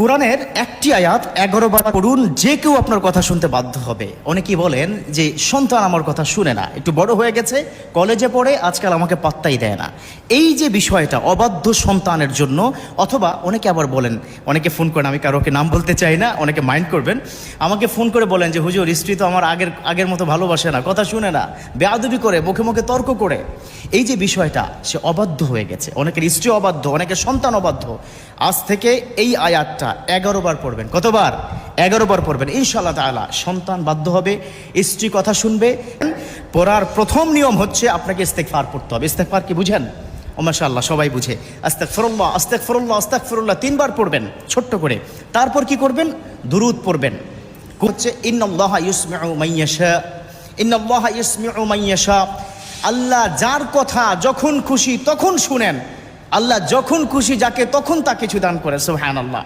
কোরআনের একটি আয়াত 11 বার পড়ুন, যে কেউ আপনার কথা শুনতে বাধ্য হবে। অনেকেই বলেন যে সন্তান আমার কথা শুনে না, একটু বড় হয়ে গেছে, কলেজে পড়ে, আজকাল আমাকে পাত্তাই দেয় না। এই যে বিষয়টা অবাধ্য সন্তানের জন্য, অথবা অনেকে আবার বলেন, অনেকে ফোন করেন, আমি কারোকে নাম বলতে চাই না, অনেকে মাইন্ড করবেন, আমাকে ফোন করে বলেন যে হুজুর, স্ত্রী তো আমার আগের মতো ভালোবাসে না, কথা শুনে না, বেয়াদবি করে, মুখে মুখে তর্ক করে। এই যে বিষয়টা, সে অবাধ্য হয়ে গেছে। অনেকের স্ত্রী অবাধ্য, অনেকের সন্তান অবাধ্য। আজ থেকে এই আয়াতটা 11 বার পড়বেন। কতবার? 11 বার পড়বেন। ইনশাআল্লাহ তাআলা সন্তান বাধ্য হবে, স্ত্রী কথা শুনবে। পড়ার প্রথম নিয়ম হচ্ছে আপনাকে ইস্তেগফার পড়তে হবে। ইস্তেগফার কি বুঝেন? ও মাশাআল্লাহ, সবাই বুঝে। আস্তাগফিরুল্লাহ, আস্তাগফিরুল্লাহ, আস্তাগফিরুল্লাহ 3 বার পড়বেন ছোট্ট করে। তারপর কি করবেন? দুরূদ পড়বেন। হচ্ছে ইন্নাল্লাহা ইউসমিউ মাইয়াশা, ইন্নাল্লাহা ইউসমিউ মাইয়াশা। আল্লাহ যার কথা যখন খুশি তখন শুনেন। আল্লাহ যখন খুশি যাকে তখন তা কিছু দান করে। সুবহানাল্লাহ।